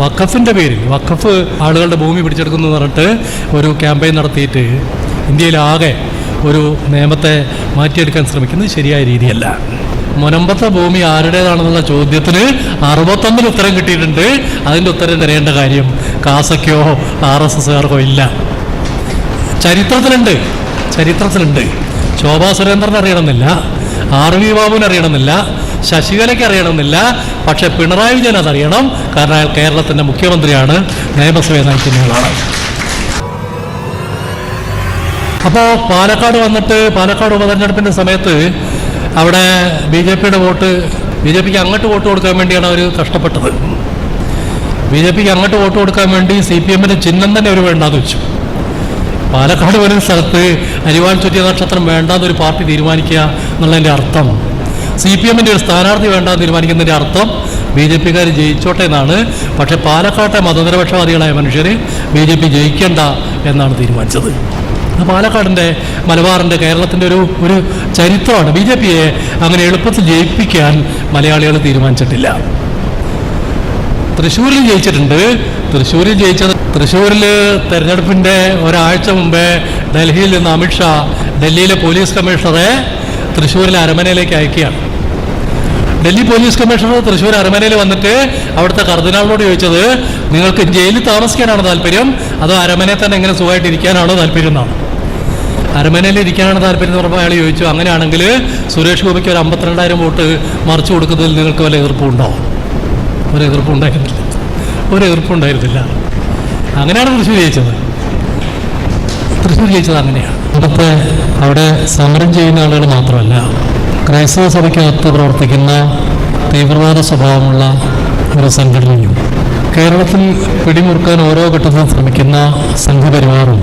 വഖഫിൻ്റെ പേരിൽ വഖഫ് ആളുകളുടെ ഭൂമി പിടിച്ചെടുക്കുന്നു എന്ന് പറഞ്ഞിട്ട് ഒരു ക്യാമ്പയിൻ നടത്തിയിട്ട് ഇന്ത്യയിലാകെ ഒരു നിയമത്തെ മാറ്റിയെടുക്കാൻ ശ്രമിക്കുന്നത് ശരിയായ രീതിയല്ല. മുനമ്പത്തെ ഭൂമി ആരുടേതാണെന്നുള്ള ചോദ്യത്തിന് 61 ഉത്തരം കിട്ടിയിട്ടുണ്ട്. അതിൻ്റെ ഉത്തരം തരേണ്ട കാര്യം കാസയ്ക്കോ RSSകാർക്കോ ഇല്ല. ചരിത്രത്തിലുണ്ട്. ശോഭാ സുരേന്ദ്രൻ അറിയണമെന്നില്ല, RV ബാബുവിന് അറിയണമെന്നില്ല, ശശികലയ്ക്ക് അറിയണമെന്നില്ല. പക്ഷെ പിണറായി വിജയൻ അതറിയണം. കാരണം അയാൾ കേരളത്തിൻ്റെ മുഖ്യമന്ത്രിയാണ്, നിയമസഭയെ നയിക്കുന്നയാളാണ്. അപ്പോൾ പാലക്കാട് വന്നിട്ട് പാലക്കാട് ഉപതെരഞ്ഞെടുപ്പിൻ്റെ സമയത്ത് അവിടെ ബി ജെ പിക്ക് അങ്ങോട്ട് വോട്ട് കൊടുക്കാൻ വേണ്ടിയാണ് അവർ കഷ്ടപ്പെട്ടത്. BJPക്ക് അങ്ങോട്ട് വോട്ട് കൊടുക്കാൻ വേണ്ടി CPMൻ്റെ ചിഹ്നം തന്നെ അവർ വേണ്ടാന്ന് വെച്ചു. പാലക്കാട് വരുന്ന സ്ഥലത്ത് അരിവാൾ ചുറ്റിയ നക്ഷത്രം വേണ്ടാന്നൊരു പാർട്ടി തീരുമാനിക്കുക എന്നുള്ളതിൻ്റെ അർത്ഥം, CPMൻ്റെ ഒരു സ്ഥാനാർത്ഥി വേണ്ടാന്ന് തീരുമാനിക്കുന്നതിൻ്റെ അർത്ഥം BJPക്കാർ ജയിച്ചോട്ടെ എന്നാണ്. പക്ഷേ പാലക്കാട്ടെ മതനിരപക്ഷവാദികളായ മനുഷ്യർ BJP ജയിക്കേണ്ട എന്നാണ് തീരുമാനിച്ചത്. പാലക്കാടിൻ്റെ, മലബാറിൻ്റെ, കേരളത്തിൻ്റെ ഒരു ചരിത്രമാണ്. BJPയെ അങ്ങനെ എളുപ്പത്തിൽ ജയിപ്പിക്കാൻ മലയാളികൾ തീരുമാനിച്ചിട്ടില്ല. തൃശ്ശൂരിൽ ജയിച്ചിട്ടുണ്ട്. തൃശ്ശൂരിൽ തെരഞ്ഞെടുപ്പിൻ്റെ ഒരാഴ്ച മുമ്പേ ഡൽഹിയിൽ നിന്ന് അമിത്ഷാ ഡൽഹിയിലെ പോലീസ് കമ്മീഷണറെ തൃശ്ശൂരിലെ അരമനയിലേക്ക് അയക്കുകയാണ്. ഡൽഹി പോലീസ് കമ്മീഷണർ തൃശ്ശൂർ അരമനയിൽ വന്നിട്ട് അവിടുത്തെ കർദിനാളിനോട് ചോദിച്ചത്, നിങ്ങൾക്ക് ജയിലിൽ താമസിക്കാനാണോ താല്പര്യം, അതോ അരമനയിൽ തന്നെ എങ്ങനെ സുഖമായിട്ട് ഇരിക്കാനാണോ താല്പര്യം എന്നാണ്. അരമനയിൽ ഇരിക്കാനാണ് താല്പര്യം എന്ന് പറഞ്ഞപ്പോൾ അയാൾ ചോദിച്ചു, അങ്ങനെയാണെങ്കിൽ സുരേഷ് ഗോപിക്ക് ഒരു 52,000 വോട്ട് മറിച്ചു കൊടുക്കുന്നതിൽ നിങ്ങൾക്ക് വല്ല എതിർപ്പുണ്ടോ? ഒരു എതിർപ്പുണ്ടായിരുന്നില്ല. അങ്ങനെയാണ് തൃശ്ശൂർ ജയിച്ചത്. അങ്ങനെയാണ്. അവിടെ സമരം ചെയ്യുന്ന ആളുകൾ മാത്രമല്ല, ക്രൈസ്തവ സഭയ്ക്കകത്ത് പ്രവർത്തിക്കുന്ന തീവ്രവാദ സ്വഭാവമുള്ള ഒരു സംഘടനയും കേരളത്തിൽ പിടിമുറുക്കാൻ ഓരോ ഘട്ടത്തിലും ശ്രമിക്കുന്ന സംഘപരിവാറും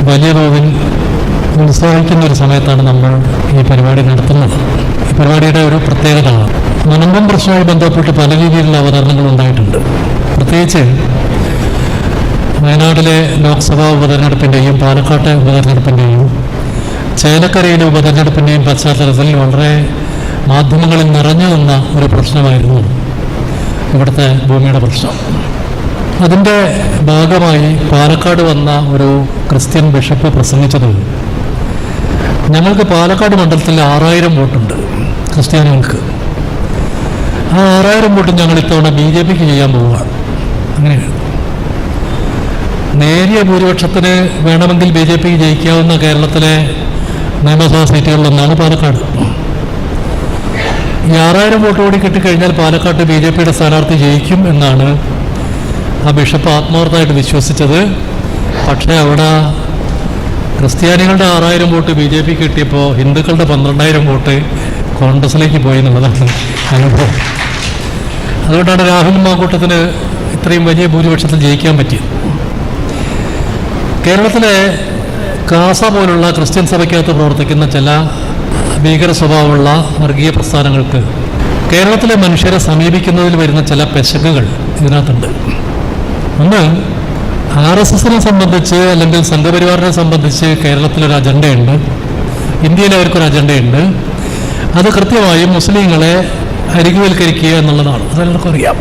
വലിയ തോതിൽ ഉത്സാഹിക്കുന്ന ഒരു സമയത്താണ് നമ്മൾ ഈ പരിപാടി നടത്തുന്നത്. ഈ പരിപാടിയുടെ ഒരു പ്രത്യേകത, മുനമ്പം പ്രശ്നവുമായി ബന്ധപ്പെട്ട് പല രീതിയിലുള്ള അവതരണങ്ങൾ ഉണ്ടായിട്ടുണ്ട്. പ്രത്യേകിച്ച് വയനാട്ടിലെ ലോക്സഭാ ഉപതെരഞ്ഞെടുപ്പിൻ്റെയും പാലക്കാട്ടെ ഉപതെരഞ്ഞെടുപ്പിൻ്റെയും ചേലക്കരയിലെ ഉപതെരഞ്ഞെടുപ്പിൻ്റെയും പശ്ചാത്തലത്തിൽ വളരെ മാധ്യമങ്ങളിൽ നിറഞ്ഞു നിന്ന ഒരു പ്രശ്നമായിരുന്നു ഇവിടുത്തെ ഭൂമിയുടെ പ്രശ്നം. അതിൻ്റെ ഭാഗമായി പാലക്കാട് വന്ന ഒരു ക്രിസ്ത്യൻ ബിഷപ്പ് പ്രസംഗിച്ചത്, ഞങ്ങൾക്ക് പാലക്കാട് മണ്ഡലത്തിൽ 6,000 വോട്ടുണ്ട് ക്രിസ്ത്യാനികൾക്ക്. ആ 6,000 വോട്ടും ഞങ്ങൾ ഇത്തവണ BJPക്ക് ചെയ്യാൻ പോവുകയാണ്. അങ്ങനെയാണ്. നേരിയ ഭൂരിപക്ഷത്തിന് വേണമെങ്കിൽ BJPക്ക് ജയിക്കാവുന്ന കേരളത്തിലെ നിയമസഭാ സീറ്റുകളിലൊന്നാണ് പാലക്കാട്. ഈ 6,000 വോട്ട് കൂടി കിട്ടിക്കഴിഞ്ഞാൽ പാലക്കാട്ട് BJPയുടെ സ്ഥാനാർത്ഥി ജയിക്കും എന്നാണ് ആ ബിഷപ്പ് ആത്മാർത്ഥമായിട്ട് വിശ്വസിച്ചത്. പക്ഷേ അവിടെ ക്രിസ്ത്യാനികളുടെ 6,000 വോട്ട് BJPക്ക് കിട്ടിയപ്പോൾ ഹിന്ദുക്കളുടെ 12,000 വോട്ട് കോൺഗ്രസിലേക്ക് പോയി എന്നുള്ളതാണ് അനുഭവം. അതുകൊണ്ടാണ് രാഹുൽ മാങ്കൂട്ടത്തിന് ഇത്രയും വലിയ ഭൂരിപക്ഷത്തിൽ ജയിക്കാൻ പറ്റിയത്. കേരളത്തിലെ കാസ പോലുള്ള ക്രിസ്ത്യൻ സഭയ്ക്കകത്ത് പ്രവർത്തിക്കുന്ന ചില ഭീകര സ്വഭാവമുള്ള വർഗീയ പ്രസ്ഥാനങ്ങൾക്ക് കേരളത്തിലെ മനുഷ്യരെ സമീപിക്കുന്നതിൽ വരുന്ന ചില പെശകുകൾ ഇതിനകത്തുണ്ട്. ഒന്ന്, RSSനെ സംബന്ധിച്ച് അല്ലെങ്കിൽ സംഘപരിവാറിനെ സംബന്ധിച്ച് കേരളത്തിലൊരു അജണ്ടയുണ്ട്, ഇന്ത്യയിൽ അവർക്കൊരു അജണ്ടയുണ്ട്. അത് കൃത്യമായും മുസ്ലിങ്ങളെ അരികുവൽക്കരിക്കുക എന്നുള്ളതാണ്. അതെല്ലാവർക്കും അറിയാം.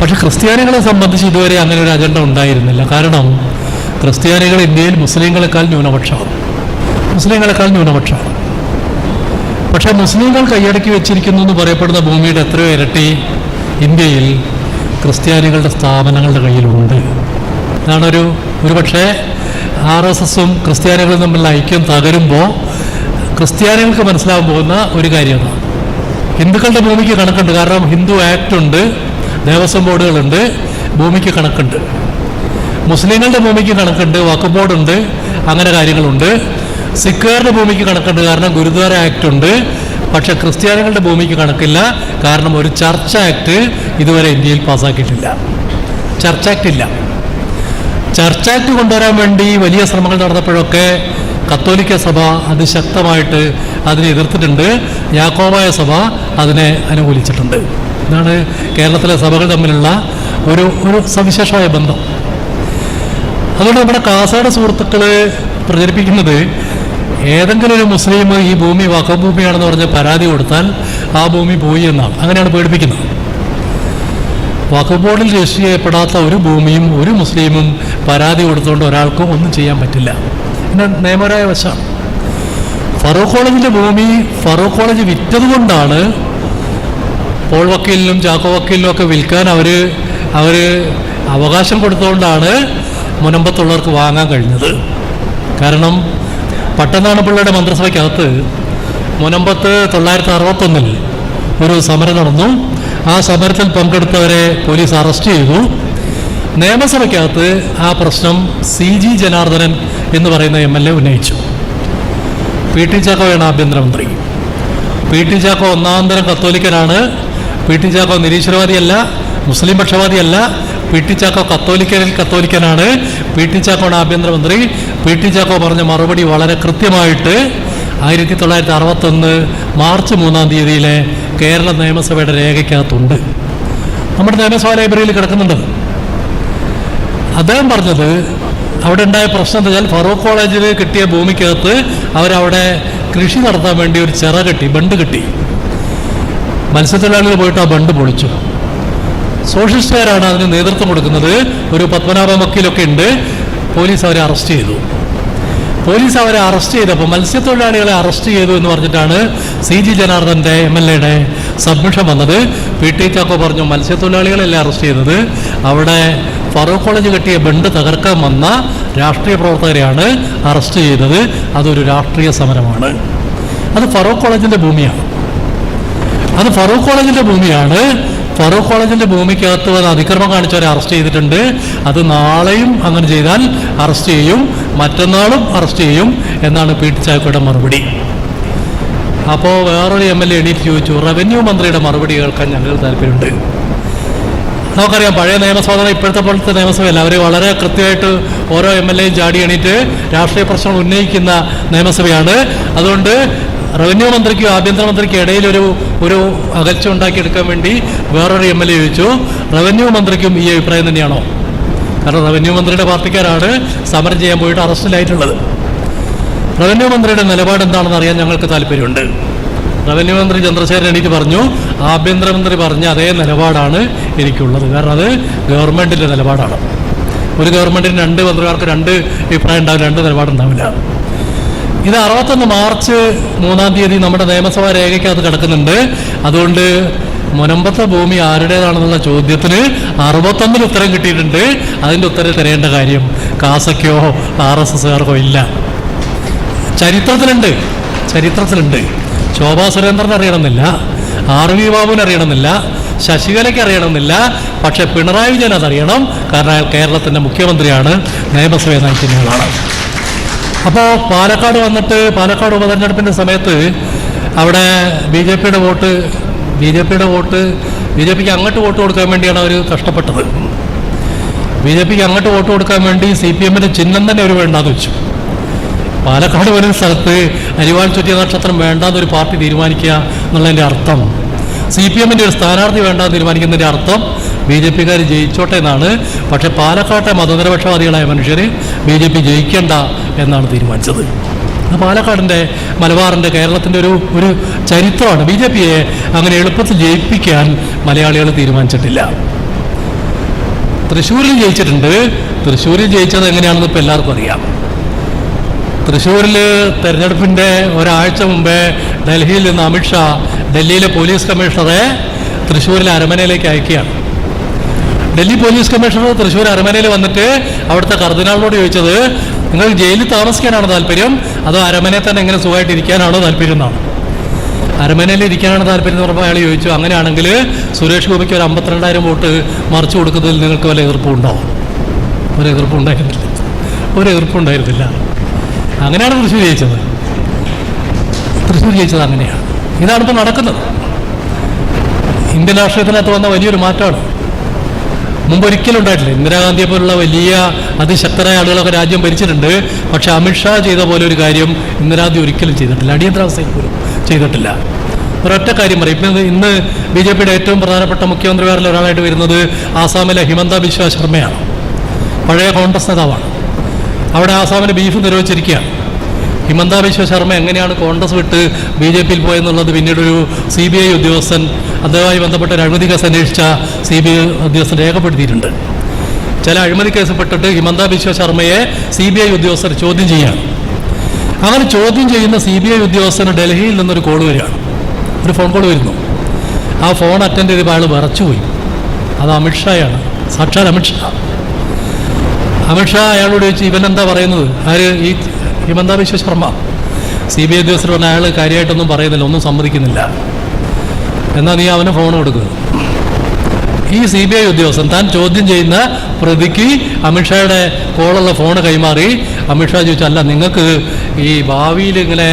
പക്ഷെ ക്രിസ്ത്യാനികളെ സംബന്ധിച്ച് ഇതുവരെ അങ്ങനെ ഒരു അജണ്ട ഉണ്ടായിരുന്നില്ല. കാരണം ക്രിസ്ത്യാനികൾ ഇന്ത്യയിൽ മുസ്ലിങ്ങളെക്കാൾ ന്യൂനപക്ഷമാണ്. പക്ഷേ മുസ്ലിങ്ങൾ കൈയടക്കി വെച്ചിരിക്കുന്നു എന്ന് പറയപ്പെടുന്ന ഭൂമിയുടെ എത്രയോ ഇരട്ടി ഇന്ത്യയിൽ ക്രിസ്ത്യാനികളുടെ സ്ഥാപനങ്ങളുടെ കയ്യിലുണ്ട്. അതാണ് ഒരു പക്ഷേ RSSും ക്രിസ്ത്യാനികളും തമ്മിലുള്ള ഐക്യം തകരുമ്പോൾ ക്രിസ്ത്യാനികൾക്ക് മനസ്സിലാകാൻ പോകുന്ന ഒരു കാര്യമാണ്, ഹിന്ദുക്കളുടെ ഭൂമിക്ക് കണക്കുണ്ട്. കാരണം ഹിന്ദു ആക്ട് ഉണ്ട്, ദേവസ്വം ബോർഡുകളുണ്ട്, ഭൂമിക്ക് കണക്കുണ്ട്. മുസ്ലിങ്ങളുടെ ഭൂമിക്ക് കണക്കുണ്ട്, വഖഫ് ബോർഡുണ്ട്, അങ്ങനെ കാര്യങ്ങളുണ്ട്. സിഖുകാരുടെ ഭൂമിക്ക് കണക്കുണ്ട്, കാരണം ഗുരുദ്വാര ആക്ട് ഉണ്ട്. പക്ഷെ ക്രിസ്ത്യാനികളുടെ ഭൂമിക്ക് കണക്കില്ല, കാരണം ഒരു ചർച്ച് ആക്ട് ഇതുവരെ ഇന്ത്യയിൽ പാസ്സാക്കിയിട്ടില്ല. ചർച്ച് ആക്ട് കൊണ്ടുവരാൻ വേണ്ടി വലിയ ശ്രമങ്ങൾ നടന്നപ്പോഴൊക്കെ കത്തോലിക്ക സഭ അതിശക്തമായിട്ട് അതിനെ എതിർത്തിട്ടുണ്ട്. യാക്കോബായ സഭ അതിനെ അനുകൂലിച്ചിട്ടുണ്ട്. ഇതാണ് കേരളത്തിലെ സഭകൾ തമ്മിലുള്ള ഒരു സവിശേഷമായ ബന്ധം. അതുകൊണ്ട് നമ്മുടെ കാസയുടെ സുഹൃത്തുക്കൾ പ്രചരിപ്പിക്കുന്നത്, ഏതെങ്കിലും ഒരു മുസ്ലിം ഈ ഭൂമി വഖഫ് ഭൂമിയാണെന്ന് പറഞ്ഞ് പരാതി കൊടുത്താൽ ആ ഭൂമി പോയി എന്നാണ്. അങ്ങനെയാണ് പേടിപ്പിക്കുന്നത്. വഖഫ് ബോർഡിൽ രജിസ്റ്റർ ചെയ്യപ്പെടാത്ത ഒരു ഭൂമിയും ഒരു മുസ്ലിമും പരാതി കൊടുത്തുകൊണ്ട് ഒരാൾക്കും ഒന്നും ചെയ്യാൻ പറ്റില്ല. പിന്നെ നിയമപരമായ വശമാണ്. ഫറൂഖ് കോളേജിൻ്റെ ഭൂമി ഫറൂഖ് കോളേജ് വിറ്റതുകൊണ്ടാണ് പോൾ വക്കീലിനും ചാക്കോ വക്കീലിനും ഒക്കെ വിൽക്കാൻ അവർ അവകാശം കൊടുത്തുകൊണ്ടാണ് മുനമ്പത്തുള്ളവർക്ക് വാങ്ങാൻ കഴിഞ്ഞത്. കാരണം പട്ടനാണ് പിള്ളയുടെ മന്ത്രിസഭയ്ക്കകത്ത് മുനമ്പത്ത് 1961 ഒരു സമരം നടന്നു. ആ സമരത്തിൽ പങ്കെടുത്തവരെ പോലീസ് അറസ്റ്റ് ചെയ്തു. നിയമസഭയ്ക്കകത്ത് ആ പ്രശ്നം CG ജനാർദ്ദനൻ എന്ന് പറയുന്ന MLA ഉന്നയിച്ചു. PT ചാക്കോയാണ് ആഭ്യന്തരമന്ത്രി. PT ചാക്കോ ഒന്നാന്തരം കത്തോലിക്കനാണ്. PT ചാക്കോ നിരീശ്വരവാദിയല്ല, മുസ്ലിം പക്ഷവാദിയല്ല. PT ചാക്കോ കത്തോലിക്കനാണ്. PT ചാക്കോയാണ് ആഭ്യന്തരമന്ത്രി. PT ചാക്കോ പറഞ്ഞ മറുപടി വളരെ കൃത്യമായിട്ട് 1961 മാർച്ച് 3 കേരള നിയമസഭയുടെ രേഖയ്ക്കകത്തുണ്ട്. നമ്മുടെ നിയമസഭാ ലൈബ്രറിയിൽ കിടക്കുന്നുണ്ട്. അദ്ദേഹം പറഞ്ഞത് അവിടെ ഉണ്ടായ പ്രശ്നം എന്താ വെച്ചാൽ ഫറൂഖ് കോളേജിൽ കിട്ടിയ ഭൂമിക്കകത്ത് അവരവിടെ കൃഷി നടത്താൻ വേണ്ടി ഒരു ബണ്ട് കെട്ടി. മത്സ്യത്തൊഴിലാളികൾ പോയിട്ട് ആ ബണ്ട് പൊളിച്ചു. സോഷ്യലിസ്റ്റുകാരാണ് അതിന് നേതൃത്വം കൊടുക്കുന്നത്. ഒരു പത്മനാഭ വക്കീലൊക്കെ ഉണ്ട്. പോലീസ് അവരെ അറസ്റ്റ് ചെയ്തു. ചെയ്തപ്പോൾ മത്സ്യത്തൊഴിലാളികളെ അറസ്റ്റ് ചെയ്തു എന്ന് പറഞ്ഞിട്ടാണ് CG ജനാർദ്ദൻ്റെ MLA സബ്മിഷൻ വന്നത്. PT ചാക്കോ പറഞ്ഞു മത്സ്യത്തൊഴിലാളികളെല്ലാം അറസ്റ്റ് ചെയ്തത്, അവിടെ ഫറൂഖ് കോളേജ് കെട്ടിയ ബണ്ട് തകർക്കാൻ വന്ന രാഷ്ട്രീയ പ്രവർത്തകരെയാണ് അറസ്റ്റ് ചെയ്തത്. അതൊരു രാഷ്ട്രീയ സമരമാണ്. അത് ഫറൂഖ് കോളേജിൻ്റെ ഭൂമിയാണ്. ഫറൂഖ് കോളേജിൻ്റെ ഭൂമിക്കകത്ത് അത് അതിക്രമം കാണിച്ചവരെ അറസ്റ്റ് ചെയ്തിട്ടുണ്ട്. അത് നാളെയും അങ്ങനെ ചെയ്താൽ അറസ്റ്റ് ചെയ്യും, മറ്റന്നാളും അറസ്റ്റ് ചെയ്യും എന്നാണ് PT ചാക്കോയുടെ മറുപടി. അപ്പോൾ വേറൊരു MLA എണീറ്റ് ചോദിച്ചു, റവന്യൂ മന്ത്രിയുടെ മറുപടി കേൾക്കാൻ ഞങ്ങൾക്ക് താല്പര്യമുണ്ട്. നമുക്കറിയാം പഴയ നിയമസഭ ഇപ്പോഴത്തെ പോലത്തെ നിയമസഭയല്ല. അവർ വളരെ കൃത്യമായിട്ട് ഓരോ MLAയും ചാടി എണീറ്റ് രാഷ്ട്രീയ പ്രശ്നങ്ങൾ ഉന്നയിക്കുന്ന നിയമസഭയാണ്. അതുകൊണ്ട് റവന്യൂ മന്ത്രിക്കും ആഭ്യന്തരമന്ത്രിക്കും ഇടയിൽ ഒരു അകൽച്ച ഉണ്ടാക്കിയെടുക്കാൻ വേണ്ടി വേറൊരു MLA ചോദിച്ചു, റവന്യൂ മന്ത്രിക്കും ഈ അഭിപ്രായം തന്നെയാണോ? കാരണം റവന്യൂ മന്ത്രിയുടെ പാർട്ടിക്കാരാണ് സമരം ചെയ്യാൻ പോയിട്ട് അറസ്റ്റിലായിട്ടുള്ളത്. റവന്യൂ മന്ത്രിയുടെ നിലപാട് എന്താണെന്ന് അറിയാൻ ഞങ്ങൾക്ക് താല്പര്യമുണ്ട്. റവന്യൂ മന്ത്രി ചന്ദ്രശേഖരൻ എണീറ്റ് പറഞ്ഞു, ആഭ്യന്തരമന്ത്രി പറഞ്ഞ അതേ നിലപാടാണ് എനിക്കുള്ളത്. കാരണം അത് ഗവൺമെൻറ്റിൻ്റെ നിലപാടാണ്. ഒരു ഗവൺമെൻറ്റിന് 2 മന്ത്രിമാർക്ക് 2 അഭിപ്രായം ഉണ്ടാവില്ല, 2 നിലപാടുണ്ടാവില്ല. ഇത് 61 മാർച്ച് 3 നമ്മുടെ നിയമസഭാ രേഖയ്ക്കകത്ത് കിടക്കുന്നുണ്ട്. അതുകൊണ്ട് മുനമ്പത്തെ ഭൂമി ആരുടേതാണെന്നുള്ള ചോദ്യത്തിന് 61 ഉത്തരം കിട്ടിയിട്ടുണ്ട്. അതിൻ്റെ ഉത്തരം തരേണ്ട കാര്യം കാസയ്ക്കോ RSSകാർക്കോ ഇല്ല. ചരിത്രത്തിലുണ്ട്. ശോഭാ സുരേന്ദ്രൻ അറിയണമെന്നില്ല, RV ബാബുവിന് അറിയണമെന്നില്ല, ശശികലയ്ക്ക് അറിയണമെന്നില്ല. പക്ഷെ പിണറായി വിജയൻ അതറിയണം. കാരണം അയാൾ കേരളത്തിൻ്റെ മുഖ്യമന്ത്രിയാണ്, നിയമസഭയെ നയിക്കുന്നയാളാണ്. അപ്പോൾ പാലക്കാട് ഉപതെരഞ്ഞെടുപ്പിൻ്റെ സമയത്ത് അവിടെ BJPയുടെ വോട്ട് അങ്ങോട്ട് വോട്ട് കൊടുക്കാൻ വേണ്ടിയാണ് അവർ കഷ്ടപ്പെട്ടത്. BJPക്ക് അങ്ങോട്ട് വോട്ട് കൊടുക്കാൻ വേണ്ടി CPMൻ്റെ ചിഹ്നം തന്നെ അവർ വേണ്ടാന്ന് വെച്ചു. പാലക്കാട് വരുന്ന സ്ഥലത്ത് അരിവാൾ ചുറ്റിയ നക്ഷത്രം വേണ്ടാന്നൊരു പാർട്ടി തീരുമാനിക്കുക എന്നുള്ളതിൻ്റെ അർത്ഥം, CPMൻ്റെ ഒരു സ്ഥാനാർത്ഥി വേണ്ടാന്ന് തീരുമാനിക്കുന്നതിൻ്റെ അർത്ഥം BJPക്കാർ ജയിച്ചോട്ടെ എന്നാണ്. പക്ഷേ പാലക്കാട്ടെ മതനിരപക്ഷവാദികളായ മനുഷ്യർ BJP ജയിക്കേണ്ട എന്നാണ് തീരുമാനിച്ചത്. പാലക്കാടിൻ്റെ, മലബാറിൻ്റെ, കേരളത്തിൻ്റെ ഒരു ചരിത്രമാണ്. BJPയെ അങ്ങനെ എളുപ്പത്തിൽ ജയിപ്പിക്കാൻ മലയാളികൾ തീരുമാനിച്ചിട്ടില്ല. തൃശ്ശൂരിൽ ജയിച്ചിട്ടുണ്ട്. തൃശ്ശൂരിൽ ജയിച്ചത് എങ്ങനെയാണെന്ന് ഇപ്പോൾ എല്ലാവർക്കും അറിയാം. തൃശ്ശൂരിൽ തെരഞ്ഞെടുപ്പിൻ്റെ ഒരാഴ്ച മുമ്പേ ഡൽഹിയിൽ നിന്ന് അമിത്ഷാ ഡൽഹിയിലെ പോലീസ് കമ്മീഷണറെ തൃശ്ശൂരിലെ അരമനയിലേക്ക് അയക്കുകയാണ്. ഡൽഹി പോലീസ് കമ്മീഷണർ തൃശ്ശൂർ അരമനയിൽ വന്നിട്ട് അവിടുത്തെ കർദിനാളിനോട് ചോദിച്ചത്, നിങ്ങൾ ജയിലിൽ താമസിക്കാനാണോ താല്പര്യം, അതോ അരമനയിൽ തന്നെ എങ്ങനെ സുഖമായിട്ട് ഇരിക്കാനാണോ താല്പര്യം എന്നാണ്. അരമനയിൽ ഇരിക്കാനാണ് താല്പര്യം എന്ന് പറഞ്ഞപ്പോൾ അയാൾ ചോദിച്ചു, അങ്ങനെയാണെങ്കിൽ സുരേഷ് ഗോപിക്ക് ഒരു 52,000 വോട്ട് മറിച്ചു കൊടുക്കുന്നതിൽ നിങ്ങൾക്ക് വല്ല എതിർപ്പുണ്ടോ? ഒരു എതിർപ്പുണ്ടായിരുന്നില്ല. അങ്ങനെയാണ് തൃശ്ശൂർ ജയിച്ചത്. അങ്ങനെയാണ്. ഇതാണിപ്പോൾ നടക്കുന്നത്. ഇന്ത്യൻ രാഷ്ട്രീയത്തിനകത്ത് വന്ന വലിയൊരു മാറ്റമാണ്. മുമ്പ് ഒരിക്കലും ഉണ്ടായിട്ടില്ല. ഇന്ദിരാഗാന്ധിയെ പോലുള്ള വലിയ അതിശക്തരായ ആളുകളൊക്കെ രാജ്യം ഭരിച്ചിട്ടുണ്ട്. പക്ഷെ അമിത്ഷാ ചെയ്ത പോലെ ഒരു കാര്യം ഇന്ദിരാഗാന്ധി ഒരിക്കലും ചെയ്തിട്ടില്ല. അടിയന്തരാവസ്ഥയിൽ പോലും ചെയ്തിട്ടില്ല. ഒരൊറ്റ കാര്യം പറയും. ഇന്ന് BJPയുടെ ഏറ്റവും പ്രധാനപ്പെട്ട മുഖ്യമന്ത്രിമാരിൽ ഒരാളായിട്ട് വരുന്നത് ആസാമിലെ ഹിമന്ത ബിശ്വ ശർമ്മയാണ്. പഴയ കോൺഗ്രസ് നേതാവാണ്. അവിടെ ആസാമിന് ബീഫ് നിരോധിച്ചിരിക്കുകയാണ്. ഹിമന്ത ബിശ്വ ശർമ്മ എങ്ങനെയാണ് കോൺഗ്രസ് വിട്ട് BJP യിൽ പോയെന്നുള്ളത് പിന്നീടൊരു CBI ഉദ്യോഗസ്ഥൻ, അതുമായി ബന്ധപ്പെട്ട ഒരു അഴിമതി കേസ് അന്വേഷിച്ച CBI ഉദ്യോഗസ്ഥൻ രേഖപ്പെടുത്തിയിട്ടുണ്ട്. ചില അഴിമതി കേസിൽപ്പെട്ടിട്ട് ഹിമന്ത ബിശ്വ ശർമ്മയെ CBI ഉദ്യോഗസ്ഥർ ചോദ്യം ചെയ്യുകയാണ്. അങ്ങനെ ചോദ്യം ചെയ്യുന്ന CBI ഉദ്യോഗസ്ഥന് ഡൽഹിയിൽ നിന്നൊരു കോൾ വരികയാണ്, ഒരു ഫോൺ കോൾ വരുന്നു. ആ ഫോൺ അറ്റൻഡ് ചെയ്തപ്പോൾ അയാൾ വിറച്ചുപോയി. അത് അമിത്ഷായാണ്, സാക്ഷാൽ അമിത്ഷാ. അയാളോട് ചോദിച്ചു, ഇവൻ എന്താ പറയുന്നത്? ആര്? ഈ ഹിമന്ത ബിശ്വ ശർമ്മ. CBI ഉദ്യോഗസ്ഥർ പറഞ്ഞ അയാൾ കാര്യമായിട്ടൊന്നും പറയുന്നില്ല, ഒന്നും സമ്മതിക്കുന്നില്ല. എന്നാൽ നീ അവന് ഫോൺ കൊടുക്കുക. ഈ CBI ഉദ്യോഗസ്ഥൻ താൻ ചോദ്യം ചെയ്യുന്ന പ്രതിക്ക് അമിത്ഷായുടെ കോളുള്ള ഫോൺ കൈമാറി. അമിത്ഷാ ചോദിച്ചു, അല്ല നിങ്ങൾക്ക് ഈ ഭാവിയിൽ ഇങ്ങനെ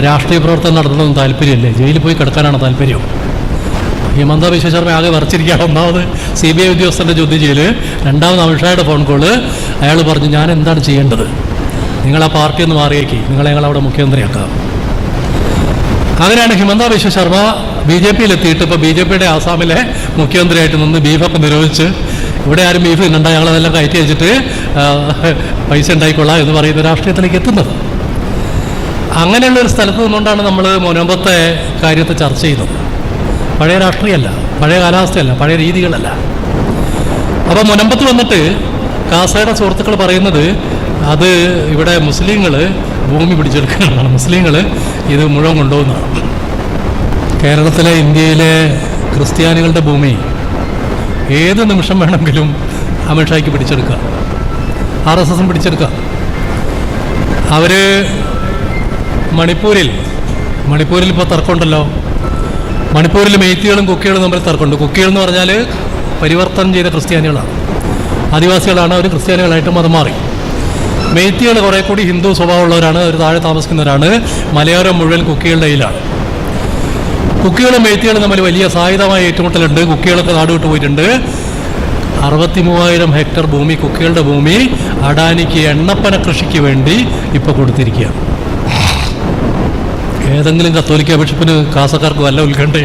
രാഷ്ട്രീയ പ്രവർത്തനം നടത്തണമെന്ന് താല്പര്യമല്ലേ? ജയിലിൽ പോയി കിടക്കാനാണ് താല്പര്യം? ഹിമന്ത ബിശ്വ ശർമ്മ ആകെ വരച്ചിരിക്കുകയാണ്. ഒന്നാമത് CBI ഉദ്യോഗസ്ഥൻ്റെ ചോദ്യം ചെയ്യൽ, രണ്ടാമത് അമിത്ഷായുടെ ഫോൺ കോള്. അയാൾ പറഞ്ഞു, ഞാൻ എന്താണ് ചെയ്യേണ്ടത്? നിങ്ങൾ ആ പാർട്ടി ഒന്ന് മാറിയേക്ക്, നിങ്ങളെ ഞങ്ങളവിടെ മുഖ്യമന്ത്രിയാക്കാം. അങ്ങനെയാണ് ഹിമന്ത ബിശ്വ ശർമ്മ BJP യിലെത്തിയിട്ട് ഇപ്പോൾ BJP ആസാമിലെ മുഖ്യമന്ത്രിയായിട്ട് നിന്ന് ബീഫൊക്കെ നിരോധിച്ച്, ഇവിടെ ആരും ബീഫ് തിന്നണ്ട, ഞങ്ങളതെല്ലാം കയറ്റി വെച്ചിട്ട് പൈസ ഉണ്ടായിക്കൊള്ളാം എന്ന് പറയുന്ന രാഷ്ട്രീയത്തിലേക്ക് എത്തുന്നത്. അങ്ങനെയുള്ളൊരു സ്ഥലത്ത് നിന്നുകൊണ്ടാണ് നമ്മൾ മുനമ്പത്തെ കാര്യത്തെ ചർച്ച ചെയ്യുന്നത്. പഴയ രാഷ്ട്രീയമല്ല, പഴയ കാലാവസ്ഥയല്ല, പഴയ രീതികളല്ല. അപ്പോൾ മുനമ്പത്ത് വന്നിട്ട് കാസയുടെ സുഹൃത്തുക്കൾ പറയുന്നത് അത് ഇവിടെ മുസ്ലിങ്ങൾ ഭൂമി പിടിച്ചെടുക്കുന്നതാണ്, മുസ്ലിങ്ങൾ ഇത് മുഴുവൻ കൊണ്ടുപോകുന്നതാണ്. കേരളത്തിലെ, ഇന്ത്യയിലെ ക്രിസ്ത്യാനികളുടെ ഭൂമി ഏത് നിമിഷം വേണമെങ്കിലും അമിത്ഷായ്ക്ക് പിടിച്ചെടുക്കാം, RSSും പിടിച്ചെടുക്കാം. അവർ മണിപ്പൂരിൽ ഇപ്പോൾ തർക്കമുണ്ടല്ലോ. മണിപ്പൂരിൽ മെയ്ത്തികളും കുക്കികളും തമ്മിൽ തർക്കമുണ്ട്. കുക്കികൾ എന്ന് പറഞ്ഞാൽ പരിവർത്തനം ചെയ്ത ക്രിസ്ത്യാനികളാണ്, ആദിവാസികളാണ്. അവർ ക്രിസ്ത്യാനികളായിട്ട് മതം മാറി. മെയ്ത്തികൾ കുറേ കൂടി ഹിന്ദു സ്വഭാവമുള്ളവരാണ്, അവർ താഴെ താമസിക്കുന്നവരാണ്. മലയോരം മുഴുവൻ കുക്കികളുടെ കയ്യിലാണ്. കുക്കികളും മെയ്ത്തികളും തമ്മിൽ വലിയ സായുധമായ ഏറ്റുമുട്ടലുണ്ട്. കുക്കികളൊക്കെ നാടുവിട്ട് പോയിട്ടുണ്ട്. 63,000 ഹെക്ടർ ഭൂമി, കുക്കികളുടെ ഭൂമി, അഡാനിക്ക് എണ്ണപ്പന കൃഷിക്ക് വേണ്ടി ഇപ്പോൾ കൊടുത്തിരിക്കുകയാണ്. ഏതെങ്കിലും കത്തോലിക്ക ബിഷപ്പിന് കാസക്കാർക്ക് വല്ല ഉത്കണ്ഠ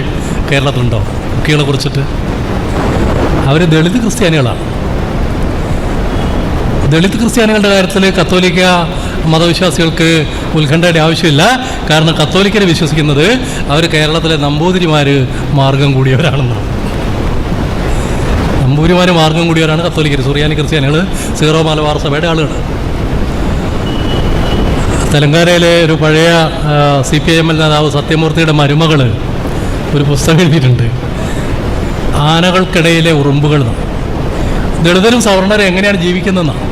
കേരളത്തിലുണ്ടോ കുക്കികളെ കുറിച്ചിട്ട്? അവർ ദളിത് ക്രിസ്ത്യാനികളാണ്. ദളിത് ക്രിസ്ത്യാനികളുടെ കാര്യത്തിൽ കത്തോലിക്ക മതവിശ്വാസികൾക്ക് ഉത്കണ്ഠയുടെ ആവശ്യമില്ല. കാരണം കത്തോലിക്കരെ വിശ്വസിക്കുന്നത് അവർ കേരളത്തിലെ നമ്പൂതിരിമാർ മാർഗം കൂടിയവരാണെന്നാണ്. നമ്പൂതിരിമാർ മാർഗം കൂടിയവരാണ് കത്തോലിക്കർ. സുറിയാനി ക്രിസ്ത്യാനികൾ, സീറോ മലബാർ സഭയുടെ ആളുകൾ. തെലങ്കാനയിലെ ഒരു പഴയ CPIM നേതാവ് സത്യമൂർത്തിയുടെ മരുമകൾ ഒരു പുസ്തകം എഴുതിയിട്ടുണ്ട്, ആനകൾക്കിടയിലെ ഉറുമ്പുകൾ. ദളിതരും സവർണരും എങ്ങനെയാണ് ജീവിക്കുന്നതെന്നാണ്.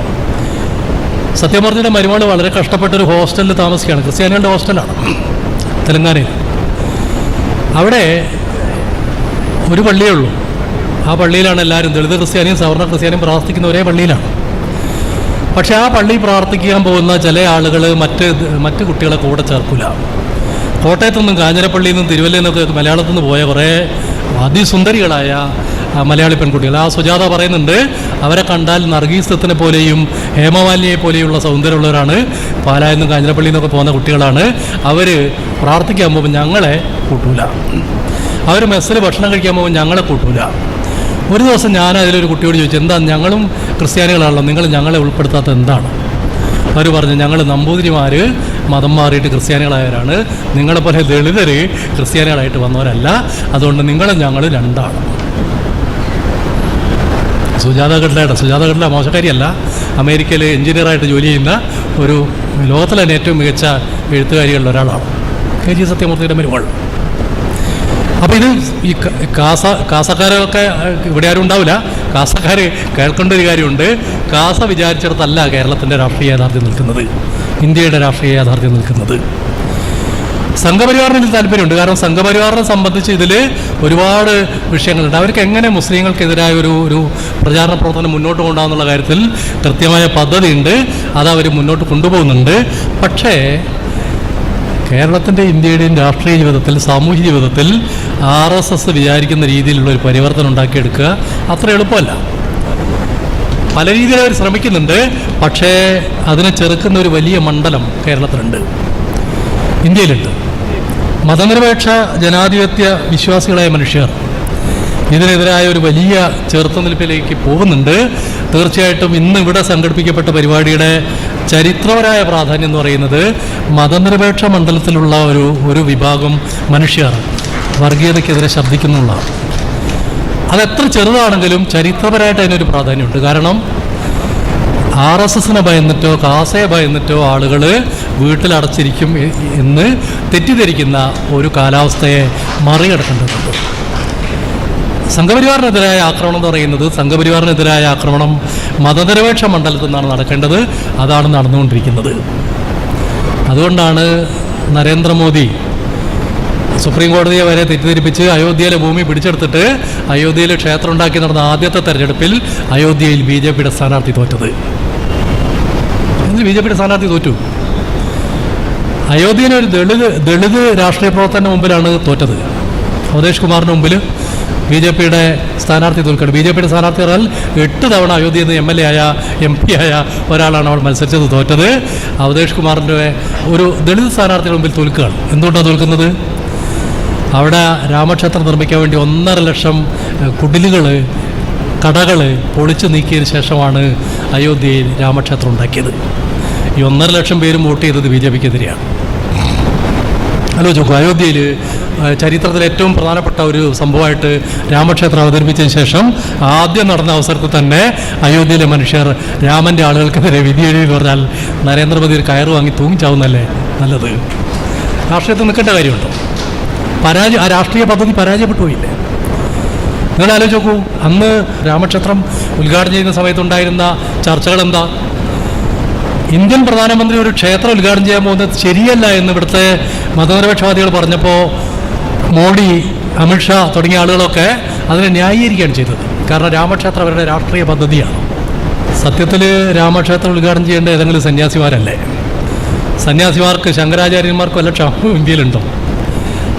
സത്യമൂർത്തിയുടെ മരുമകൾ വളരെ കഷ്ടപ്പെട്ടൊരു ഹോസ്റ്റലിൽ താമസിക്കുകയാണ്, ക്രിസ്ത്യാനികളുടെ ഹോസ്റ്റലാണ് തെലങ്കാനയിൽ. അവിടെ ഒരു പള്ളിയേ ഉള്ളൂ. ആ പള്ളിയിലാണ് എല്ലാവരും, ദളിത് ക്രിസ്ത്യാനിയും സവർണ ക്രിസ്ത്യാനിയും പ്രാർത്ഥിക്കുന്ന ഒരേ പള്ളിയിലാണ്. പക്ഷേ ആ പള്ളി പ്രാർത്ഥിക്കാൻ പോകുന്ന ചില ആളുകൾ മറ്റ് കുട്ടികളെ കൂടെ ചേർക്കില്ല. കോട്ടയത്തു നിന്നും, കാഞ്ഞിരപ്പള്ളിയിൽ നിന്നും, തിരുവല്ലയിൽ നിന്നൊക്കെ മലയാളത്തിൽ നിന്ന് പോയ കുറേ അതിസുന്ദരികളായ മലയാളി പെൺകുട്ടികൾ. ആ സുജാത പറയുന്നുണ്ട്, അവരെ കണ്ടാൽ നർഗീസ് ദത്തിനെ പോലെയും ഹേമമാലിനിയെ പോലെയുള്ള സൗന്ദര്യമുള്ളവരാണ്. പാലായിൽ നിന്നും കാഞ്ഞിരപ്പള്ളിയിൽ നിന്നൊക്കെ പോകുന്ന കുട്ടികളാണ്. അവർ പ്രാർത്ഥിക്കാൻ പോകുമ്പോൾ ഞങ്ങളെ കൂട്ടൂല, അവർ മെസ്സിൽ ഭക്ഷണം കഴിക്കാൻ പോകുമ്പോൾ ഞങ്ങളെ കൂട്ടൂല. ഒരു ദിവസം ഞാൻ അതിലൊരു കുട്ടിയോട് ചോദിച്ചു, എന്താ ഞങ്ങളും ക്രിസ്ത്യാനികളാണല്ലോ, നിങ്ങൾ ഞങ്ങളെ ഉൾപ്പെടുത്താത്ത എന്താണ്? അവർ പറഞ്ഞു, ഞങ്ങൾ നമ്പൂതിരിമാർ മതം മാറിയിട്ട് ക്രിസ്ത്യാനികളായവരാണ്, നിങ്ങളെപ്പോലെ ദളിതർ ക്രിസ്ത്യാനികളായിട്ട് വന്നവരല്ല, അതുകൊണ്ട് നിങ്ങളും ഞങ്ങൾ രണ്ടാണ്. സുജാത ഗഡ്ല മോശക്കാരിയല്ല, അമേരിക്കയിൽ എഞ്ചിനീയറായിട്ട് ജോലി ചെയ്യുന്ന ഒരു ലോകത്തിലെ തന്നെ ഏറ്റവും മികച്ച എഴുത്തുകാരികളിൽ ഒരാളാണ് KG സത്യമൂർത്തിയുടെ മരുമകൾ. അപ്പോൾ ഇത് ഈ കാസക്കാരൊക്കെ ഇവിടെ ആരും ഉണ്ടാവില്ല. കാസക്കാർ കേൾക്കേണ്ട ഒരു കാര്യമുണ്ട്, കാസ വിചാരിച്ചിടത്തല്ല കേരളത്തിൻ്റെ രാഷ്ട്രീയ യാഥാർത്ഥ്യം നിൽക്കുന്നത്, ഇന്ത്യയുടെ രാഷ്ട്രീയ യാഥാർത്ഥ്യം നിൽക്കുന്നത്. സംഘപരിവാറിന് ഇതിൽ താല്പര്യമുണ്ട്. കാരണം സംഘപരിവാറിനെ സംബന്ധിച്ച് ഇതിൽ ഒരുപാട് വിഷയങ്ങളുണ്ട്. അവർക്ക് എങ്ങനെ മുസ്ലിങ്ങൾക്കെതിരായ ഒരു പ്രചാരണ പ്രവർത്തനം മുന്നോട്ട് കൊണ്ടുപോകാമെന്നുള്ള കാര്യത്തിൽ കൃത്യമായ പദ്ധതിയുണ്ട്, അതവർ മുന്നോട്ട് കൊണ്ടുപോകുന്നുണ്ട്. പക്ഷേ കേരളത്തിൻ്റെ, ഇന്ത്യയുടെയും രാഷ്ട്രീയ ജീവിതത്തിൽ, സാമൂഹ്യ ജീവിതത്തിൽ RSS വിചാരിക്കുന്ന രീതിയിലുള്ളൊരു പരിവർത്തനം ഉണ്ടാക്കിയെടുക്കുക അത്ര എളുപ്പമല്ല. പല രീതിയിൽ അവർ ശ്രമിക്കുന്നുണ്ട്. പക്ഷേ അതിനെ ചെറുക്കുന്ന ഒരു വലിയ മണ്ഡലം കേരളത്തിലുണ്ട്, ഇന്ത്യയിലുണ്ട്. മതനിരപേക്ഷ ജനാധിപത്യ വിശ്വാസികളായ മനുഷ്യർ ഇതിനെതിരായ ഒരു വലിയ ചെറുത്തുനിൽപ്പിലേക്ക് പോകുന്നുണ്ട്. തീർച്ചയായിട്ടും ഇന്ന് ഇവിടെ സംഘടിപ്പിക്കപ്പെട്ട പരിപാടിയുടെ ചരിത്രപരമായ പ്രാധാന്യം എന്ന് പറയുന്നത് മതനിരപേക്ഷ മണ്ഡലത്തിലുള്ള ഒരു വിഭാഗം മനുഷ്യർ വർഗീയതയ്ക്കെതിരെ ശബ്ദിക്കുന്നുള്ളതാണ്. അതെത്ര ചെറുതാണെങ്കിലും ചരിത്രപരമായിട്ട് അതിനൊരു പ്രാധാന്യമുണ്ട്. കാരണം RSSനെ ഭയന്നിട്ടോ കാസയെ ഭയന്നിട്ടോ ആളുകൾ വീട്ടിലടച്ചിരിക്കും എന്ന് തെറ്റിദ്ധരിക്കുന്ന ഒരു കാലാവസ്ഥയെ മറികടക്കേണ്ടതുണ്ട്. സംഘപരിവാറിനെതിരായ ആക്രമണം എന്ന് പറയുന്നത് സംഘപരിവാറിനെതിരായ ആക്രമണം മതനിരപേക്ഷ മണ്ഡലത്തിൽ നിന്നാണ് നടക്കേണ്ടത്. അതാണ് നടന്നുകൊണ്ടിരിക്കുന്നത്. അതുകൊണ്ടാണ് നരേന്ദ്രമോദി സുപ്രീം കോടതിയെ വരെ തെറ്റിദ്ധരിപ്പിച്ച് അയോധ്യയിലെ ഭൂമി പിടിച്ചെടുത്തിട്ട് അയോധ്യയിൽ ക്ഷേത്രം ഉണ്ടാക്കി നടന്ന ആദ്യത്തെ തെരഞ്ഞെടുപ്പിൽ അയോധ്യയിൽ BJPയുടെ സ്ഥാനാർത്ഥി തോറ്റത്. BJPയുടെ സ്ഥാനാർത്ഥി തോറ്റു. അയോധ്യയിലെ ഒരു ദളിത് രാഷ്ട്രീയ പ്രവർത്തന മുമ്പിലാണ് തോറ്റത്. അവധേഷ് കുമാറിന് മുമ്പിൽ BJPയുടെ സ്ഥാനാർത്ഥി തോൽക്കണം. BJPയുടെ സ്ഥാനാർത്ഥി പറഞ്ഞാൽ 8 തവണ അയോധ്യയിൽ നിന്ന് MLA ആയ MP ആയ ഒരാളാണ് അവൾ മത്സരിച്ചത്, തോറ്റത്. അവധേഷ് കുമാറിൻ്റെ ഒരു ദളിത് സ്ഥാനാർത്ഥിയുടെ മുമ്പിൽ തോൽക്കുകയാണ്. എന്തുകൊണ്ടാണ് തോൽക്കുന്നത്? അവിടെ രാമക്ഷേത്രം നിർമ്മിക്കാൻ വേണ്ടി 1.5 ലക്ഷം കുടിലുകൾ, കടകൾ പൊളിച്ചു നീക്കിയതിന് ശേഷമാണ് അയോധ്യയിൽ രാമക്ഷേത്രം ഉണ്ടാക്കിയത്. ഈ 1.5 ലക്ഷം പേരും വോട്ട് ചെയ്തത് BJPക്കെതിരെയാണ്. ആലോചിച്ച് നോക്കൂ, അയോധ്യയിൽ ചരിത്രത്തിലെ ഏറ്റവും പ്രധാനപ്പെട്ട ഒരു സംഭവമായിട്ട് രാമക്ഷേത്രം അവതരിപ്പിച്ചതിന് ശേഷം ആദ്യം നടന്ന അവസരത്തിൽ തന്നെ അയോധ്യയിലെ മനുഷ്യർ രാമൻ്റെ ആളുകൾക്കെതിരെ വിധിയെഴുതി പറഞ്ഞാൽ നരേന്ദ്രമോദി ഒരു കയറ് വാങ്ങി തൂങ്ങിച്ചാവുന്നല്ലേ നല്ലത്? രാഷ്ട്രീയത്തിൽ നിൽക്കേണ്ട കാര്യമുണ്ടോ? ആ രാഷ്ട്രീയ പദ്ധതി പരാജയപ്പെട്ടു പോയില്ലേ? നിങ്ങൾ ആലോചിച്ച് നോക്കൂ, അന്ന് രാമക്ഷേത്രം ഉദ്ഘാടനം ചെയ്യുന്ന സമയത്തുണ്ടായിരുന്ന ചർച്ചകൾ എന്താ? ഇന്ത്യൻ പ്രധാനമന്ത്രി ഒരു ക്ഷേത്രം ഉദ്ഘാടനം ചെയ്യാൻ പോകുന്നത് ശരിയല്ല എന്ന് ഇവിടുത്തെ മതനിരപക്ഷവാദികൾ പറഞ്ഞപ്പോൾ മോഡി, അമിത്ഷാ തുടങ്ങിയ ആളുകളൊക്കെ അതിനെ ന്യായീകരിക്കുകയാണ് ചെയ്തത്. കാരണം രാമക്ഷേത്രം അവരുടെ രാഷ്ട്രീയ പദ്ധതിയാണ്. സത്യത്തിൽ രാമക്ഷേത്രം ഉദ്ഘാടനം ചെയ്യേണ്ട ഏതെങ്കിലും സന്യാസിമാരല്ലേ? സന്യാസിമാർക്ക്, ശങ്കരാചാര്യന്മാർക്ക് വല്ല ക്ഷമ ഇന്ത്യയിലുണ്ടോ?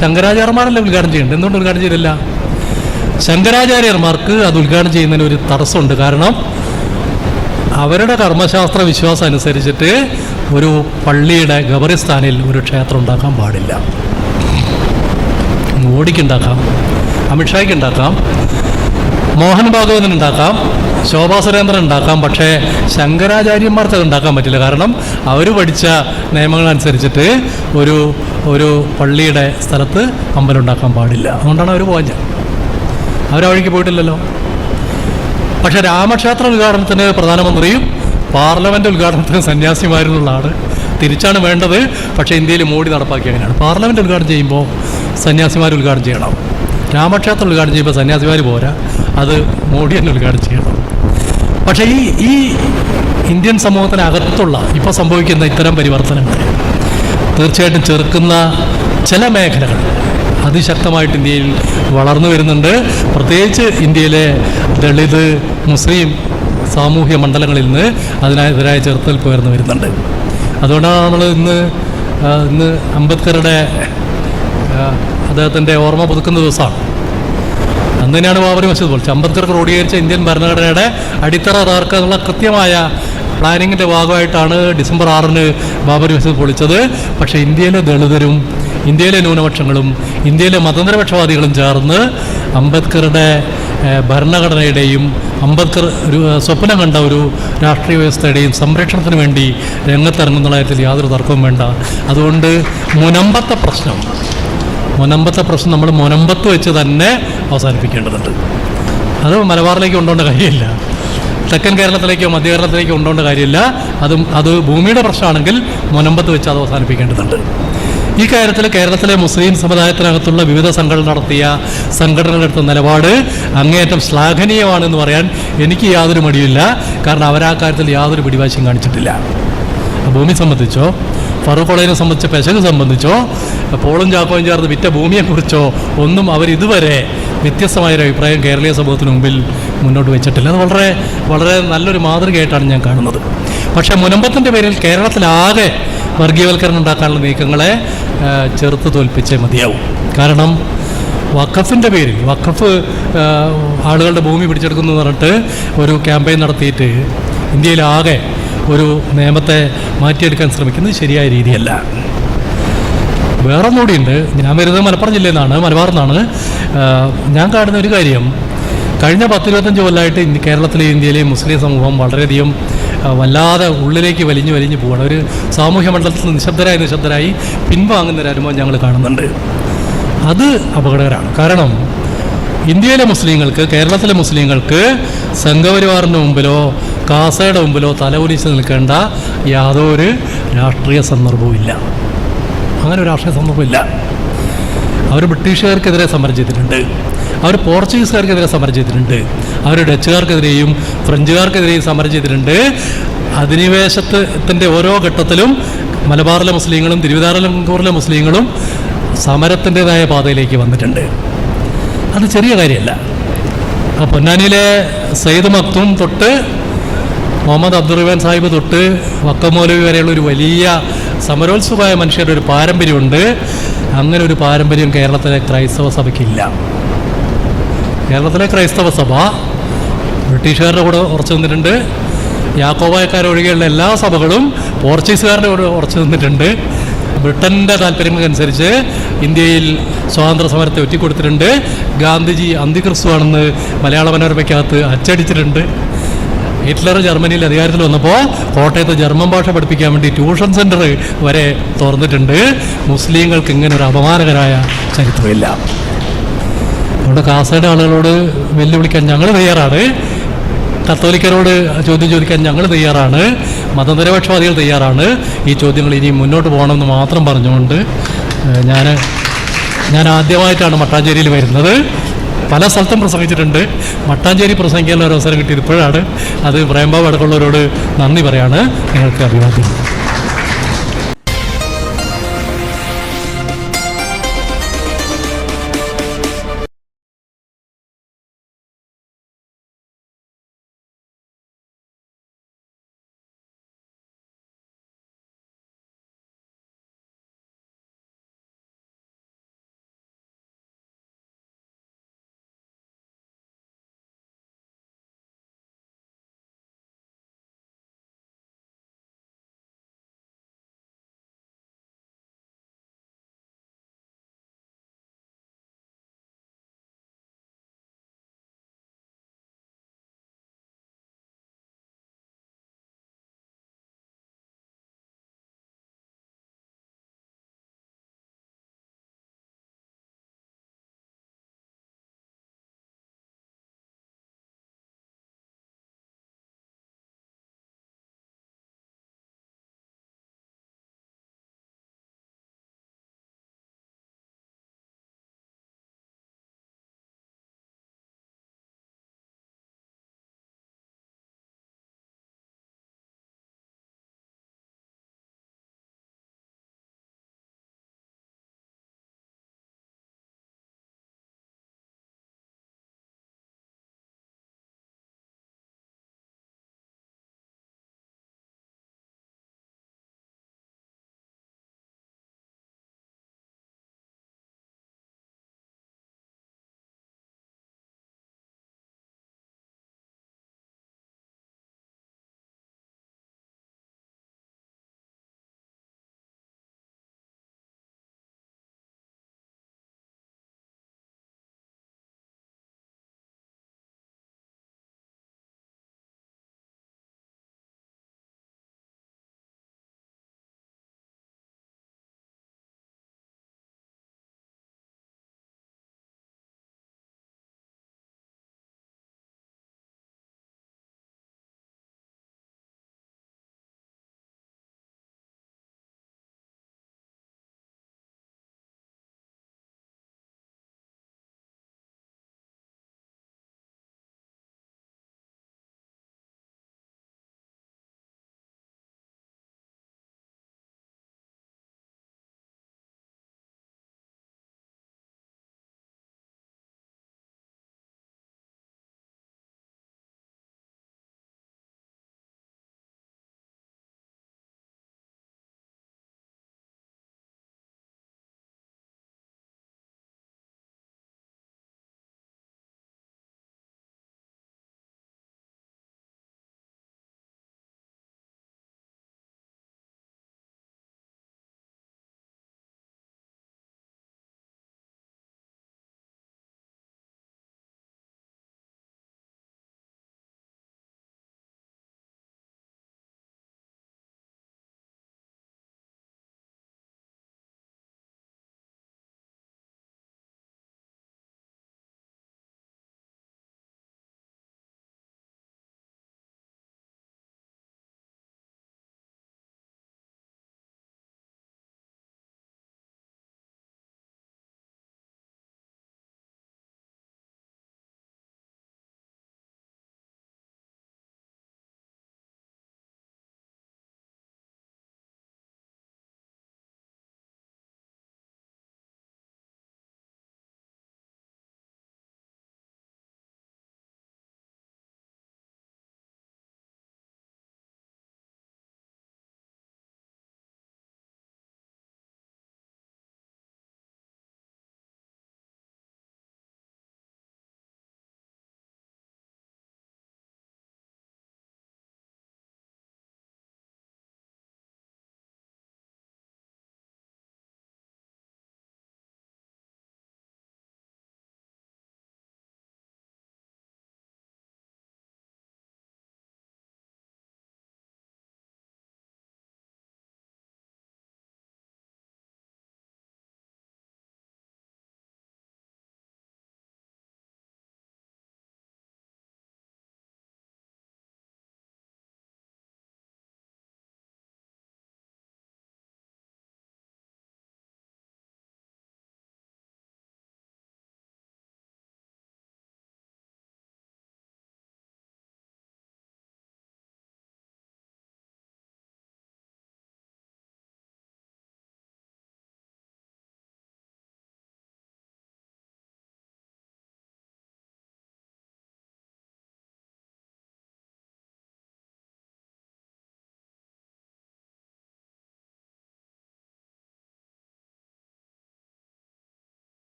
ശങ്കരാചാര്യന്മാരല്ലേ ഉദ്ഘാടനം ചെയ്യേണ്ടത്? എന്തുകൊണ്ട് ഉദ്ഘാടനം ചെയ്തില്ല? ശങ്കരാചാര്യന്മാർക്ക് അത് ഉദ്ഘാടനം ചെയ്യുന്നതിന് ഒരു തടസ്സമുണ്ട്. കാരണം അവരുടെ കർമ്മശാസ്ത്ര വിശ്വാസം അനുസരിച്ചിട്ട് ഒരു പള്ളിയുടെ ഖബറിസ്ഥാനിൽ ഒരു ക്ഷേത്രം ഉണ്ടാക്കാൻ പാടില്ല. മോഡിക്ക് ഉണ്ടാക്കാം, അമിത്ഷായ്ക്ക് ഉണ്ടാക്കാം, മോഹൻ ഭാഗവതന് ഉണ്ടാക്കാം, ശോഭാ സുരേന്ദ്രൻ ഉണ്ടാക്കാം. പക്ഷേ ശങ്കരാചാര്യന്മാർക്ക് അത് ഉണ്ടാക്കാൻ പറ്റില്ല. കാരണം അവർ പഠിച്ച നിയമങ്ങളനുസരിച്ചിട്ട് ഒരു പള്ളിയുടെ സ്ഥലത്ത് അമ്പലം ഉണ്ടാക്കാൻ പാടില്ല. അതുകൊണ്ടാണ് അവർ പോകാൻ. അവരാ വഴിക്ക് പോയിട്ടില്ലല്ലോ. പക്ഷേ രാമക്ഷേത്ര ഉദ്ഘാടനത്തിന് പ്രധാനമന്ത്രിയും പാർലമെൻറ്റ് ഉദ്ഘാടനത്തിന് സന്യാസിമാരെന്നുള്ളതാണ്. തിരിച്ചാണ് വേണ്ടത്. പക്ഷേ ഇന്ത്യയിൽ മോഡി നടപ്പാക്കി അങ്ങനെയാണ്. പാർലമെൻറ്റ് ഉദ്ഘാടനം ചെയ്യുമ്പോൾ സന്യാസിമാർ ഉദ്ഘാടനം ചെയ്യണം. രാമക്ഷേത്രം ഉദ്ഘാടനം ചെയ്യുമ്പോൾ സന്യാസിമാർ പോരാ, അത് മോഡി തന്നെ ഉദ്ഘാടനം ചെയ്യണം. പക്ഷേ ഈ ഇന്ത്യൻ സമൂഹത്തിനകത്തുള്ള ഇപ്പോൾ സംഭവിക്കുന്ന ഇത്തരം പരിവർത്തനങ്ങൾ തീർച്ചയായിട്ടും ചെറുക്കുന്ന ചില മേഖലകൾ അതിശക്തമായിട്ട് ഇന്ത്യയിൽ വളർന്നു വരുന്നുണ്ട്. പ്രത്യേകിച്ച് ഇന്ത്യയിലെ ദളിത്, മുസ്ലിം സാമൂഹ്യ മണ്ഡലങ്ങളിൽ നിന്ന് അതിനെതിരായ ചെറുത്തുനിൽപ്പ് ഉയർന്നു വരുന്നുണ്ട്. അതുകൊണ്ടാണ് നമ്മൾ ഇന്ന് അംബേദ്കറുടെ അദ്ദേഹത്തിൻ്റെ ഓർമ്മ പുതുക്കുന്ന ദിവസമാണ്. അന്ന് തന്നെയാണ് ബാബറി മസ്ജിദ് പൊളിച്ചത്. അംബേദ്കർ ക്രോഡീകരിച്ച ഇന്ത്യൻ ഭരണഘടനയുടെ അടിത്തറ തകർക്കുക എന്നുള്ള കൃത്യമായ പ്ലാനിങ്ങിൻ്റെ ഭാഗമായിട്ടാണ് ഡിസംബർ 6-ന് ബാബറി മസ്ജിദ് പൊളിച്ചത്. പക്ഷേ ഇന്ത്യയിലെ ദളിതരും ഇന്ത്യയിലെ ന്യൂനപക്ഷങ്ങളും ഇന്ത്യയിലെ മതനിരപക്ഷവാദികളും ചേർന്ന് അംബേദ്കറുടെ ഭരണഘടനയുടെയും അംബേദ്കർ സ്വപ്നം കണ്ട ഒരു രാഷ്ട്രീയ വ്യവസ്ഥയുടെയും സംരക്ഷണത്തിന് വേണ്ടി രംഗത്തിറങ്ങുന്ന കാര്യത്തിൽ യാതൊരു തർക്കവും വേണ്ട. അതുകൊണ്ട് മുനമ്പത്തെ പ്രശ്നം നമ്മൾ മുനമ്പത്ത് വെച്ച് തന്നെ അവസാനിപ്പിക്കേണ്ടതുണ്ട്. അത് മലബാറിലേക്ക് കൊണ്ടുപോകേണ്ട കാര്യമില്ല, തെക്കൻ കേരളത്തിലേക്കോ മധ്യ കേരളത്തിലേക്കോ കൊണ്ടുപോകേണ്ട കാര്യമില്ല. അത് ഭൂമിയുടെ പ്രശ്നമാണെങ്കിൽ മുനമ്പത്ത് വെച്ച് അത് അവസാനിപ്പിക്കേണ്ടതുണ്ട്. ഈ കാര്യത്തിൽ കേരളത്തിലെ മുസ്ലിം സമുദായത്തിനകത്തുള്ള വിവിധ സംഘടനകളെടുത്ത നിലപാട് അങ്ങേയറ്റം ശ്ലാഘനീയമാണെന്ന് പറയാൻ എനിക്ക് യാതൊരു മടിയില്ല. കാരണം അവരാ കാര്യത്തിൽ യാതൊരു പിടിവാശിയും കാണിച്ചിട്ടില്ല. ഭൂമി സംബന്ധിച്ചോ, ഫറൂഖ് കോളേജിനെ സംബന്ധിച്ച പെശക് സംബന്ധിച്ചോ, പോളും ചാക്കോയും ചേർന്ന് വിറ്റ ഭൂമിയെക്കുറിച്ചോ ഒന്നും അവരിതുവരെ വ്യത്യസ്തമായൊരു അഭിപ്രായം കേരളീയ സമൂഹത്തിന് മുമ്പിൽ മുന്നോട്ട് വെച്ചിട്ടില്ല. അത് വളരെ വളരെ നല്ലൊരു മാതൃകയായിട്ടാണ് ഞാൻ കാണുന്നത്. പക്ഷേ മുനമ്പത്തിൻ്റെ പേരിൽ കേരളത്തിലാകെ വർഗീയവൽക്കരണം ഉണ്ടാക്കാനുള്ള നീക്കങ്ങളെ ചെറുത്ത് തോൽപ്പിച്ചേ മതിയാവും. കാരണം വഖഫിൻ്റെ പേരിൽ വഖഫ് ആളുകളുടെ ഭൂമി പിടിച്ചെടുക്കുന്നു എന്ന് പറഞ്ഞിട്ട് ഒരു ക്യാമ്പയിൻ നടത്തിയിട്ട് ഇന്ത്യയിലാകെ ഒരു നിയമത്തെ മാറ്റിയെടുക്കാൻ ശ്രമിക്കുന്നത് ശരിയായ രീതിയല്ല. വേറൊന്നുകൂടിയുണ്ട്. ഞാൻ വരുന്നത് മലപ്പുറം ജില്ലയിൽ നിന്നാണ്, മലബാറിൽ നിന്നാണ്. ഞാൻ കാണുന്ന ഒരു കാര്യം, കഴിഞ്ഞ 10-25 കൊല്ലമായിട്ട് കേരളത്തിലെയും ഇന്ത്യയിലെയും മുസ്ലിം സമൂഹം വളരെയധികം വല്ലാതെ ഉള്ളിലേക്ക് വലിഞ്ഞു പോവുകയാണ്. ഒരു സാമൂഹ്യ മണ്ഡലത്തിൽ നിശബ്ദരായി പിൻവാങ്ങുന്ന ഒരു അനുഭവം ഞങ്ങൾ കാണുന്നുണ്ട്. അത് അപകടകരമാണ്. കാരണം ഇന്ത്യയിലെ മുസ്ലിങ്ങൾക്ക്, കേരളത്തിലെ മുസ്ലിങ്ങൾക്ക് സംഘപരിവാറിന് മുമ്പിലോ കാസയുടെ മുമ്പിലോ തലകുനിച്ച് നിൽക്കേണ്ട യാതൊരു രാഷ്ട്രീയ സന്ദർഭവും ഇല്ല. അങ്ങനെ ഒരു രാഷ്ട്രീയ സന്ദർഭമില്ല. അവർ ബ്രിട്ടീഷുകാർക്കെതിരെ സമരം ചെയ്തിട്ടുണ്ട്, അവർ പോർച്ചുഗീസുകാർക്കെതിരെ സമരം ചെയ്തിട്ടുണ്ട്, അവർ ഡച്ചുകാർക്കെതിരെയും ഫ്രഞ്ചുകാർക്കെതിരെയും സമരം ചെയ്തിട്ടുണ്ട്. അധിനിവേശത്തിൻ്റെ ഓരോ ഘട്ടത്തിലും മലബാറിലെ മുസ്ലിങ്ങളും തിരുവിതാംകൂറിലെ മുസ്ലിങ്ങളും സമരത്തിൻ്റെതായ പാതയിലേക്ക് വന്നിട്ടുണ്ട്. അത് ചെറിയ കാര്യമല്ല. ആ പൊന്നാനിയിലെ സയ്യിദ് മക്തൂം തൊട്ട് മുഹമ്മദ് അബ്ദുറഹ്മാൻ സാഹിബ് തൊട്ട് വക്കം മൗലവി വരെയുള്ള ഒരു വലിയ സമരോത്സുകമായ മനുഷ്യരുടെ ഒരു പാരമ്പര്യമുണ്ട്. അങ്ങനെ ഒരു പാരമ്പര്യം കേരളത്തിലെ ക്രൈസ്തവ സഭയ്ക്കില്ല. കേരളത്തിലെ ക്രൈസ്തവ സഭ ബ്രിട്ടീഷുകാരുടെ കൂടെ ഉറച്ചു നിന്നിട്ടുണ്ട്. യാക്കോബായക്കാരൊഴികെയുള്ള എല്ലാ സഭകളും പോർച്ചുഗീസുകാരുടെ കൂടെ ഉറച്ചു നിന്നിട്ടുണ്ട്. ബ്രിട്ടൻ്റെ താല്പര്യങ്ങൾക്കനുസരിച്ച് ഇന്ത്യയിൽ സ്വാതന്ത്ര്യ സമരത്തെ ഒറ്റിക്കൊടുത്തിട്ടുണ്ട്. ഗാന്ധിജി അന്തിക്രിസ്തുവാണെന്ന് മലയാള മനോരമയ്ക്കകത്ത് അച്ചടിച്ചിട്ടുണ്ട്. ഹിറ്റ്ലർ ജർമ്മനിയിൽ അധികാരത്തിൽ വന്നപ്പോൾ കോട്ടയത്ത് ജർമ്മൻ ഭാഷ പഠിപ്പിക്കാൻ വേണ്ടി ട്യൂഷൻ സെൻറ്റർ വരെ തുറന്നിട്ടുണ്ട്. മുസ്ലിങ്ങൾക്ക് ഇങ്ങനെ ഒരു അപമാനകരമായ ചരിത്രമില്ല. അവിടെ കാസയുടെ ആളുകളോട് വെല്ലുവിളിക്കാൻ ഞങ്ങൾ തയ്യാറാണ്, കത്തോലിക്കരോട് ചോദ്യം ചോദിക്കാൻ ഞങ്ങൾ തയ്യാറാണ്, മതനിരപക്ഷവാദികൾ തയ്യാറാണ്. ഈ ചോദ്യങ്ങൾ ഇനി മുന്നോട്ട് പോകണമെന്ന് മാത്രം പറഞ്ഞുകൊണ്ട് ഞാൻ ആദ്യമായിട്ടാണ് മട്ടാഞ്ചേരിയിൽ വരുന്നത്. പല സ്ഥലത്തും പ്രസംഗിച്ചിട്ടുണ്ട്. മട്ടാഞ്ചേരി പ്രസംഗിക്കാനുള്ള ഒരു അവസരം കിട്ടിയത് ഇപ്പോഴാണ്. അത് പ്രേംബാബു അടക്കമുള്ളവരോട് നന്ദി പറയാണ്. നിങ്ങൾക്ക് അഭിവാദ്യം.